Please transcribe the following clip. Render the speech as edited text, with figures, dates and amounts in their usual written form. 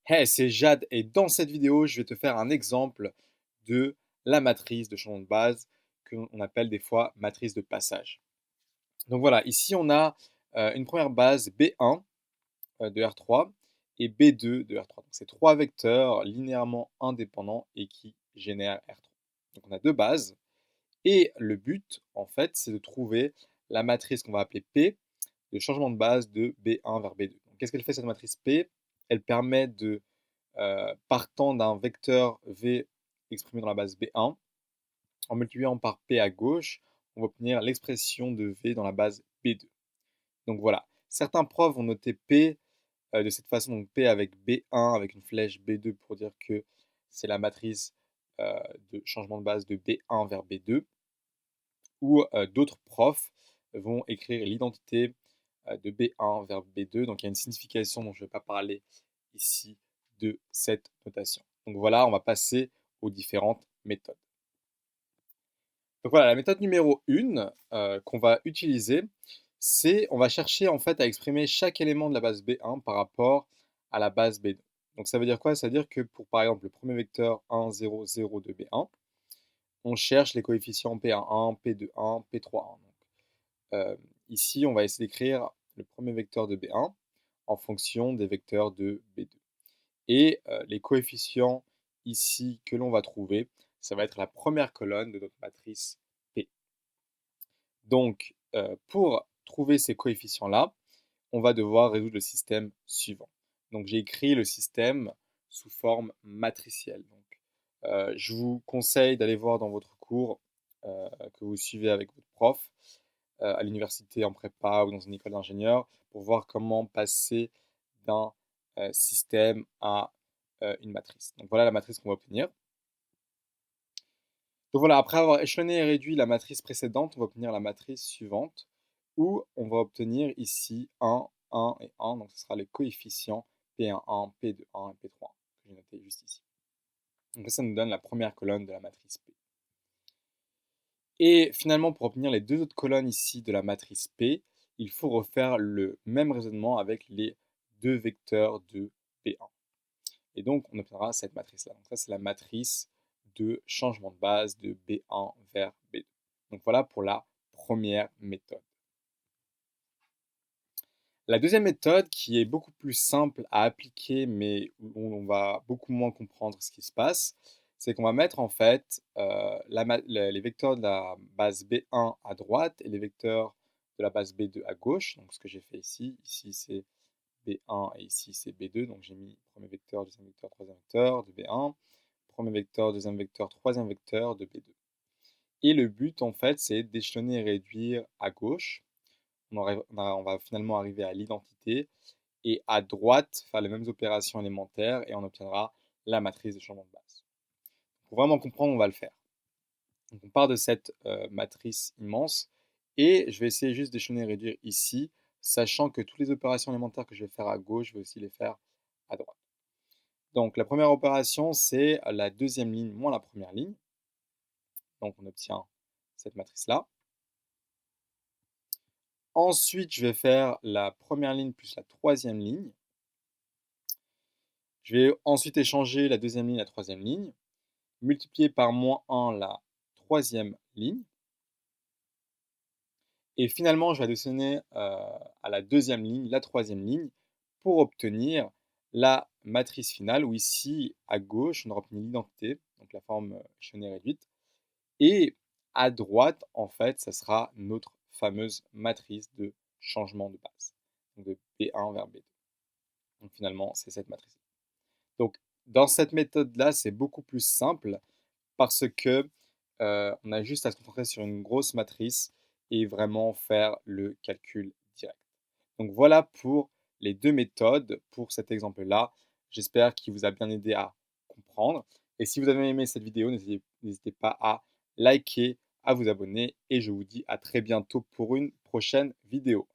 Hey, c'est Jade et dans cette vidéo, je vais te faire un exemple de la matrice de changement de base qu'on appelle des fois matrice de passage. Donc voilà, ici on a une première base B1 de R3 et B2 de R3. Donc c'est trois vecteurs linéairement indépendants et qui génèrent R3. Donc on a deux bases et le but en fait c'est de trouver la matrice qu'on va appeler P de changement de base de B1 vers B2. Donc qu'est-ce qu'elle fait cette matrice P? Elle permet de partant d'un vecteur V exprimé dans la base B1, en multipliant par P à gauche, on va obtenir l'expression de V dans la base B2. Donc voilà, certains profs vont noter P de cette façon, donc P avec B1 avec une flèche B2 pour dire que c'est la matrice euh, de changement de base de B1 vers B2, ou d'autres profs vont écrire l'identité de B1 vers B2, donc il y a une signification dont je ne vais pas parler ici de cette notation. Donc voilà, on va passer aux différentes méthodes. Donc voilà, la méthode numéro 1 qu'on va utiliser, c'est on va chercher en fait à exprimer chaque élément de la base B1 par rapport à la base B2. Donc ça veut dire quoi? Ça veut dire que pour par exemple le premier vecteur 1, 0, 0 de B1, on cherche les coefficients P11, P21, P31. Donc, ici, on va essayer d'écrire le premier vecteur de B1 en fonction des vecteurs de B2. Et les coefficients ici que l'on va trouver, ça va être la première colonne de notre matrice P. Donc, pour trouver ces coefficients-là, on va devoir résoudre le système suivant. Donc, j'ai écrit le système sous forme matricielle. Donc, je vous conseille d'aller voir dans votre cours que vous suivez avec votre prof à l'université en prépa ou dans une école d'ingénieur pour voir comment passer d'un système à une matrice. Donc voilà la matrice qu'on va obtenir. Donc voilà, après avoir échelonné et réduit la matrice précédente, on va obtenir la matrice suivante où on va obtenir ici 1, 1 et 1. Donc ce sera les coefficients P11, P21 et P31 que j'ai noté juste ici. Donc ça nous donne la première colonne de la matrice P. Et finalement, pour obtenir les deux autres colonnes ici de la matrice P, il faut refaire le même raisonnement avec les deux vecteurs de P1. Et donc, on obtiendra cette matrice-là. Donc ça, c'est la matrice de changement de base de B1 vers B2. Donc voilà pour la première méthode. La deuxième méthode, qui est beaucoup plus simple à appliquer, mais où on va beaucoup moins comprendre ce qui se passe, c'est qu'on va mettre en fait les vecteurs de la base B1 à droite et les vecteurs de la base B2 à gauche. Donc ce que j'ai fait ici, ici c'est B1 et ici c'est B2. Donc j'ai mis premier vecteur, deuxième vecteur, troisième vecteur de B1, premier vecteur, deuxième vecteur, troisième vecteur de B2. Et le but en fait, c'est d'échelonner et réduire à gauche. On va finalement arriver à l'identité et à droite faire les mêmes opérations élémentaires et on obtiendra la matrice de changement de base. Pour vraiment comprendre, on va le faire. Donc on part de cette matrice immense et je vais essayer juste d'échelonner et réduire ici, sachant que toutes les opérations élémentaires que je vais faire à gauche, je vais aussi les faire à droite. Donc la première opération, c'est la deuxième ligne moins la première ligne. Donc on obtient cette matrice-là. Ensuite, je vais faire la première ligne plus la troisième ligne. Je vais ensuite échanger la deuxième ligne et la troisième ligne, multiplier par moins 1 la troisième ligne. Et finalement, je vais additionner à la deuxième ligne la troisième ligne pour obtenir la matrice finale, où ici, à gauche, on aura obtenu l'identité, donc la forme échelonnée réduite. Et à droite, en fait, ça sera notre fameuse matrice de changement de base, donc de B1 vers B2. Donc finalement, c'est cette matrice. Donc dans cette méthode-là, c'est beaucoup plus simple parce que on a juste à se concentrer sur une grosse matrice et vraiment faire le calcul direct. Donc voilà pour les deux méthodes pour cet exemple-là. J'espère qu'il vous a bien aidé à comprendre. Et si vous avez aimé cette vidéo, n'hésitez pas à liker, à vous abonner et je vous dis à très bientôt pour une prochaine vidéo.